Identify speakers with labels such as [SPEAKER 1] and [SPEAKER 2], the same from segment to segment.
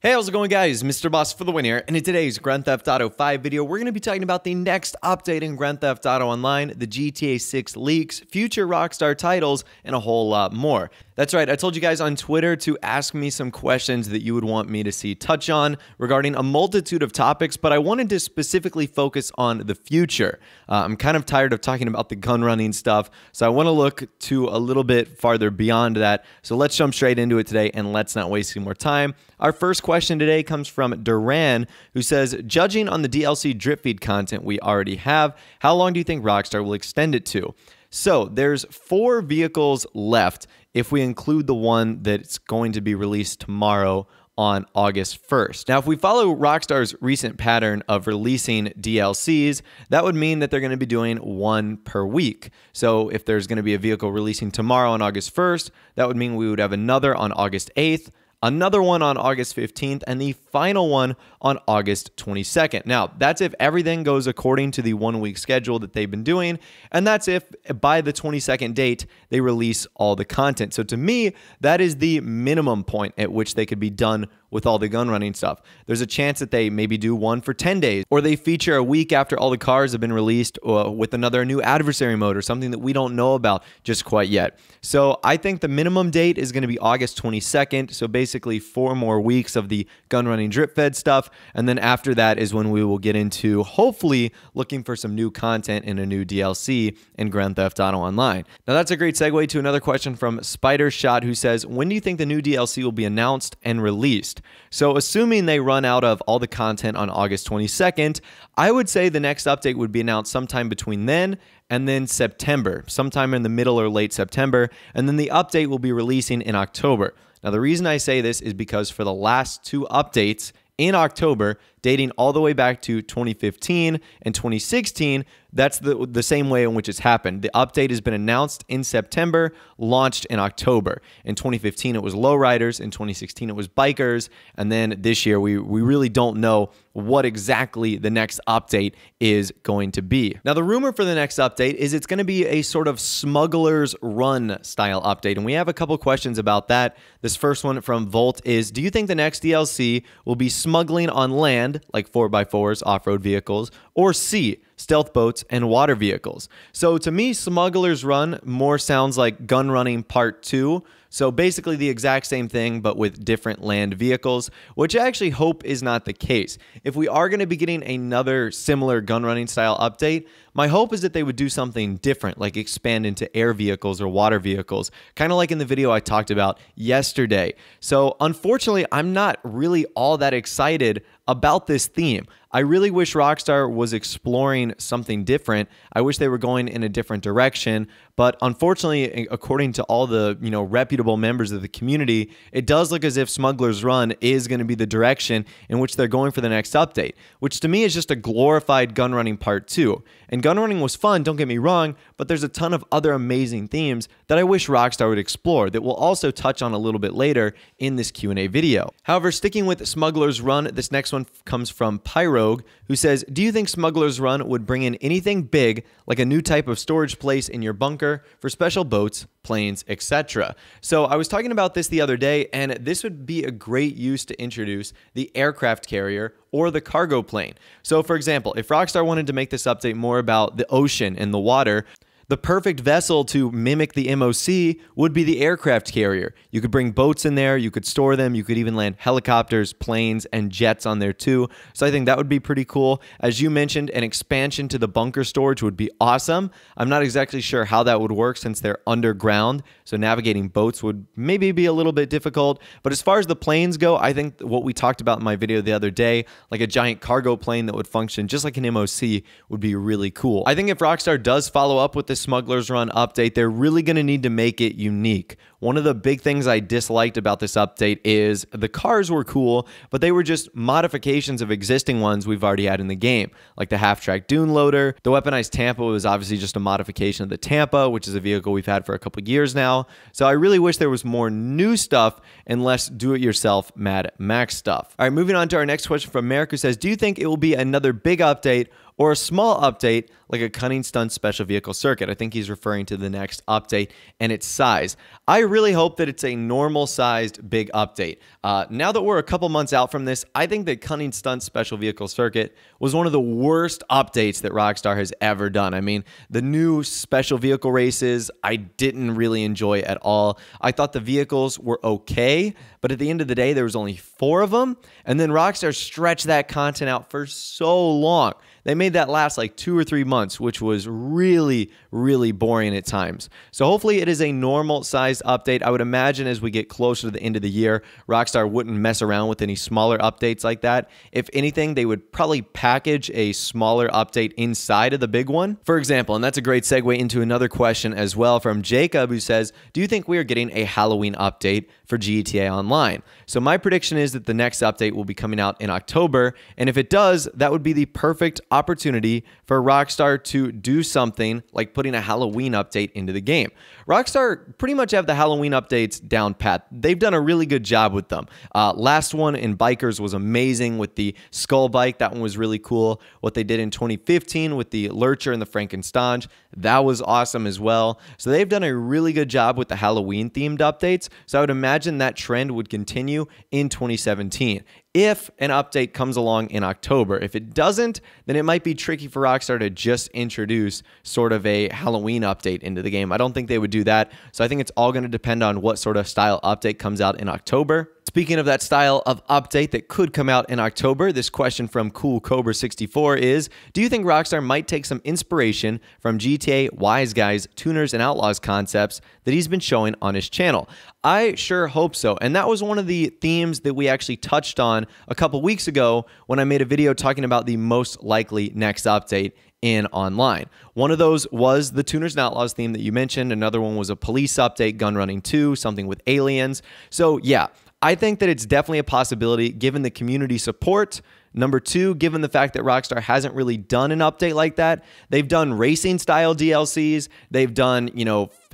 [SPEAKER 1] Hey, how's it going, guys? Mr. Boss for the win here, and in today's Grand Theft Auto 5 video, we're going to be talking about the next update in Grand Theft Auto Online, the GTA 6 leaks, future Rockstar titles, and a whole lot more. That's right, I told you guys on Twitter to ask me some questions that you would want me to see touch on regarding a multitude of topics, but I wanted to specifically focus on the future. I'm kind of tired of talking about the gun running stuff, so I want to look to a little bit farther beyond that. So let's jump straight into it today, and let's not waste any more time. Our first question today comes from Duran, who says, judging on the DLC drip feed content we already have, how long do you think Rockstar will extend it to? So there's 4 vehicles left if we include the one that's going to be released tomorrow on August 1st. Now, if we follow Rockstar's recent pattern of releasing DLCs, that would mean that they're going to be doing one per week. So if there's going to be a vehicle releasing tomorrow on August 1st, that would mean we would have another on August 8th, another one on August 15th, and the final one on August 22nd. Now, that's if everything goes according to the 1-week schedule that they've been doing, and that's if by the 22nd date, they release all the content. So to me, that is the minimum point at which they could be done with all the gun running stuff. There's a chance that they maybe do one for 10 days, or they feature a week after all the cars have been released with another new adversary mode or something that we don't know about just quite yet. So I think the minimum date is going to be August 22nd. So basically 4 more weeks of the gun running drip fed stuff. And then after that is when we will get into hopefully looking for some new content in a new DLC in Grand Theft Auto Online. Now that's a great segue to another question from Spider Shot, who says, when do you think the new DLC will be announced and released? So assuming they run out of all the content on August 22nd, I would say the next update would be announced sometime between then and then September, sometime in the middle or late September, and then the update will be releasing in October. Now, the reason I say this is because for the last 2 updates in October, dating all the way back to 2015 and 2016, that's the same way in which it's happened. The update has been announced in September, launched in October. In 2015, it was lowriders. In 2016, it was bikers. And then this year, we really don't know what exactly the next update is going to be. Now, the rumor for the next update is it's going to be a sort of Smuggler's Run style update. And we have a couple questions about that. This first one from Volt is, do you think the next DLC will be smuggling on land, like 4x4s, off-road vehicles, or C, stealth boats and water vehicles? So to me, Smuggler's Run more sounds like Gun Running Part 2. So basically the exact same thing, but with different land vehicles, which I actually hope is not the case. If we are going to be getting another similar gun running style update, my hope is that they would do something different, like expand into air vehicles or water vehicles, kind of like in the video I talked about yesterday. So unfortunately, I'm not really all that excited about this theme. I really wish Rockstar was exploring something different. I wish they were going in a different direction, but unfortunately, according to all the, reputable members of the community, it does look as if Smuggler's Run is going to be the direction in which they're going for the next update, which to me is just a glorified gun running Part 2. And gun running was fun, don't get me wrong, but there's a ton of other amazing themes that I wish Rockstar would explore that we'll also touch on a little bit later in this Q&A video. However, sticking with Smuggler's Run, this next one comes from Pyrogue, who says, do you think Smuggler's Run would bring in anything big, like a new type of storage place in your bunker for special boats, planes, etc.? So I was talking about this the other day, and this would be a great use to introduce the aircraft carrier or the cargo plane. So for example, if Rockstar wanted to make this update more about the ocean and the water, the perfect vessel to mimic the MOC would be the aircraft carrier. You could bring boats in there, you could store them, you could even land helicopters, planes, and jets on there too. So I think that would be pretty cool. As you mentioned, an expansion to the bunker storage would be awesome. I'm not exactly sure how that would work since they're underground, so navigating boats would maybe be a little bit difficult. But as far as the planes go, I think what we talked about in my video the other day, like a giant cargo plane that would function just like an MOC, would be really cool. I think if Rockstar does follow up with the Smuggler's Run update, they're really going to need to make it unique. One of the big things I disliked about this update is the cars were cool, but they were just modifications of existing ones we've already had in the game, like the half-track dune loader. The weaponized Tampa was obviously just a modification of the Tampa, which is a vehicle we've had for a couple years now. So I really wish there was more new stuff and less do-it-yourself Mad Max stuff. All right, moving on to our next question from Merrick, who says, do you think it will be another big update, or a small update like a Cunning Stunt special vehicle circuit. I think he's referring to the next update and its size. I really hope that it's a normal-sized big update. Now that we're a couple months out from this, I think that Cunning Stunt special vehicle circuit was one of the worst updates that Rockstar has ever done. I mean, the new special vehicle races, I didn't really enjoy at all. I thought the vehicles were okay, but at the end of the day, there was only 4 of them, and then Rockstar stretched that content out for so long. They made that last like 2 or 3 months, which was really, really boring at times. So hopefully it is a normal-sized update. I would imagine as we get closer to the end of the year, Rockstar wouldn't mess around with any smaller updates like that. If anything, they would probably package a smaller update inside of the big one. For example, and that's a great segue into another question as well from Jacob, who says, do you think we are getting a Halloween update for GTA Online? So my prediction is that the next update will be coming out in October, and if it does, that would be the perfect opportunity for Rockstar to do something like putting a Halloween update into the game. Rockstar pretty much have the Halloween updates down pat. They've done a really good job with them. Last one in Bikers was amazing with the Skull Bike. That one was really cool. What they did in 2015 with the Lurcher and the Frankenstein, that was awesome as well. So they've done a really good job with the Halloween themed updates. So I would imagine that trend would continue in 2017 if an update comes along in October. If it doesn't, then it might be tricky for Rockstar to just introduce sort of a Halloween update into the game. I don't think they would do that. So I think it's all going to depend on what sort of style update comes out in October. Speaking of that style of update that could come out in October, this question from Cool Cobra 64 is, do you think Rockstar might take some inspiration from GTA Wise Guys, Tuners, and Outlaws concepts that he's been showing on his channel? I sure hope so. And that was one of the themes that we actually touched on a couple weeks ago when I made a video talking about the most likely next update in online. One of those was the Tuners and Outlaws theme that you mentioned. Another one was a police update, Gun Running 2, something with aliens. So yeah, I think that it's definitely a possibility given the community support. Number 2, given the fact that Rockstar hasn't really done an update like that. They've done racing style DLCs. They've done,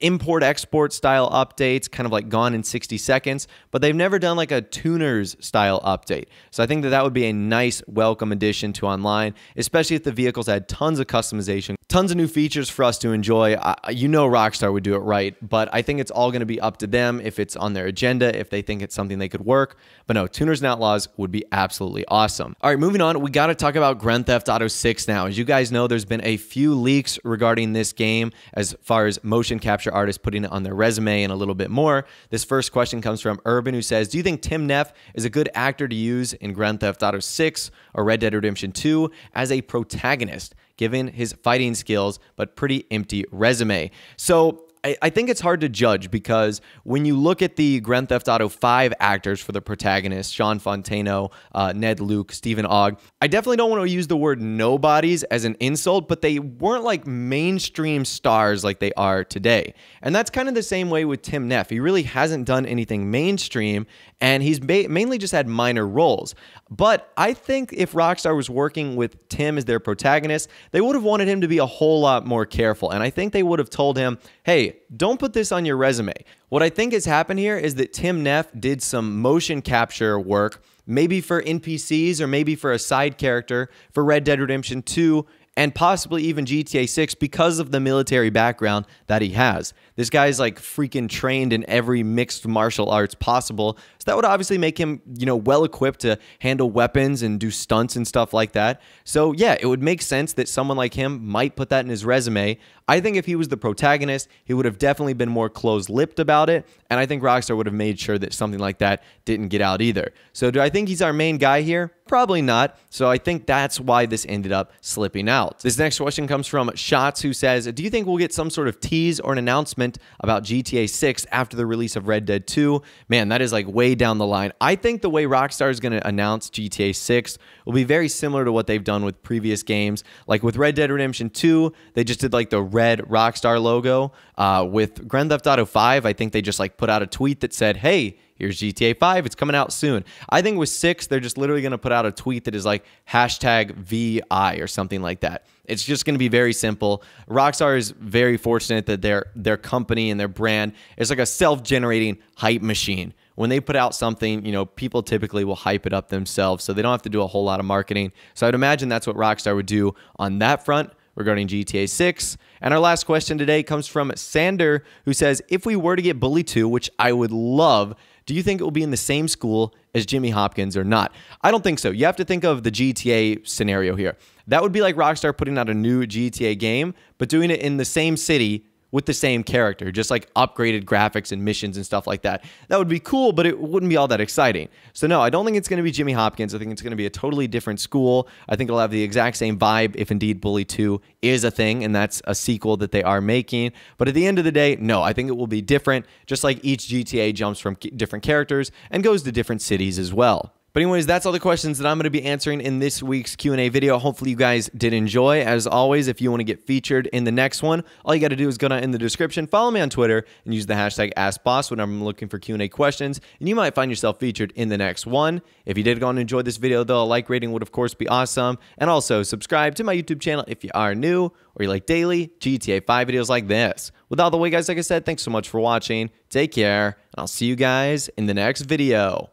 [SPEAKER 1] import-export style updates, kind of like Gone in 60 Seconds, but they've never done like a tuners style update. So I think that that would be a nice welcome addition to online, especially if the vehicles had tons of customization, tons of new features for us to enjoy. Rockstar would do it right, but I think it's all going to be up to them if it's on their agenda, if they think it's something they could work. But no, Tuners and Outlaws would be absolutely awesome. All right, moving on, we got to talk about Grand Theft Auto 6 now. As you guys know, there's been a few leaks regarding this game as far as motion capture artists putting it on their resume and a little bit more. This first question comes from Urban, who says, do you think Tim Neff is a good actor to use in Grand Theft Auto 6 or Red Dead Redemption 2 as a protagonist, given his fighting skills, but pretty empty resume? So I think it's hard to judge because when you look at the Grand Theft Auto 5 actors for the protagonists, Sean Fontano, Ned Luke, Stephen Ogg, I definitely don't want to use the word nobodies as an insult, but they weren't like mainstream stars like they are today. And that's kind of the same way with Tim Neff. He really hasn't done anything mainstream, and he's mainly just had minor roles. But I think if Rockstar was working with Tim as their protagonist, they would have wanted him to be a whole lot more careful. And I think they would have told him, hey, don't put this on your resume. What I think has happened here is that Tim Neff did some motion capture work, maybe for NPCs or maybe for a side character for Red Dead Redemption 2 and possibly even GTA 6 because of the military background that he has. This guy's like freaking trained in every mixed martial arts possible. So that would obviously make him, well equipped to handle weapons and do stunts and stuff like that. So yeah, it would make sense that someone like him might put that in his resume. I think if he was the protagonist, he would have definitely been more close-lipped about it. And I think Rockstar would have made sure that something like that didn't get out either. So do I think he's our main guy here? Probably not. So I think that's why this ended up slipping out. This next question comes from Shots, who says, do you think we'll get some sort of tease or an announcement about GTA 6 after the release of Red Dead 2? Man, that is like way down the line. I think the way Rockstar is going to announce GTA 6 will be very similar to what they've done with previous games. Like with Red Dead Redemption 2, they just did like the red Rockstar logo. With Grand Theft Auto 5, I think they just like put out a tweet that said, hey, here's GTA 5, it's coming out soon. I think with 6, they're just literally going to put out a tweet that is like #VI or something like that. It's just going to be very simple. Rockstar is very fortunate that their company and their brand is like a self-generating hype machine when they put out something, people typically will hype it up themselves, so they don't have to do a whole lot of marketing. So I'd imagine that's what Rockstar would do on that front regarding GTA 6. And our last question today comes from Sander, who says, if we were to get Bully 2, which I would love, do you think it will be in the same school as Jimmy Hopkins or not? I don't think so. You have to think of the GTA scenario here. That would be like Rockstar putting out a new GTA game, but doing it in the same city with the same character, just like upgraded graphics and missions and stuff like that. That would be cool, but it wouldn't be all that exciting. So no, I don't think it's going to be Jimmy Hopkins. I think it's going to be a totally different school. I think it'll have the exact same vibe if indeed Bully 2 is a thing, and that's a sequel that they are making. But at the end of the day, no, I think it will be different, just like each GTA jumps from different characters and goes to different cities as well. But anyways, that's all the questions that I'm going to be answering in this week's Q&A video. Hopefully you guys did enjoy. As always, if you want to get featured in the next one, all you got to do is go down in the description, follow me on Twitter, and use the hashtag AskBoss when I'm looking for Q&A questions, and you might find yourself featured in the next one. If you did go and enjoy this video, though, a like rating would, of course, be awesome. And also, subscribe to my YouTube channel if you are new or you like daily GTA 5 videos like this. With all the way, guys, like I said, thanks so much for watching. Take care, and I'll see you guys in the next video.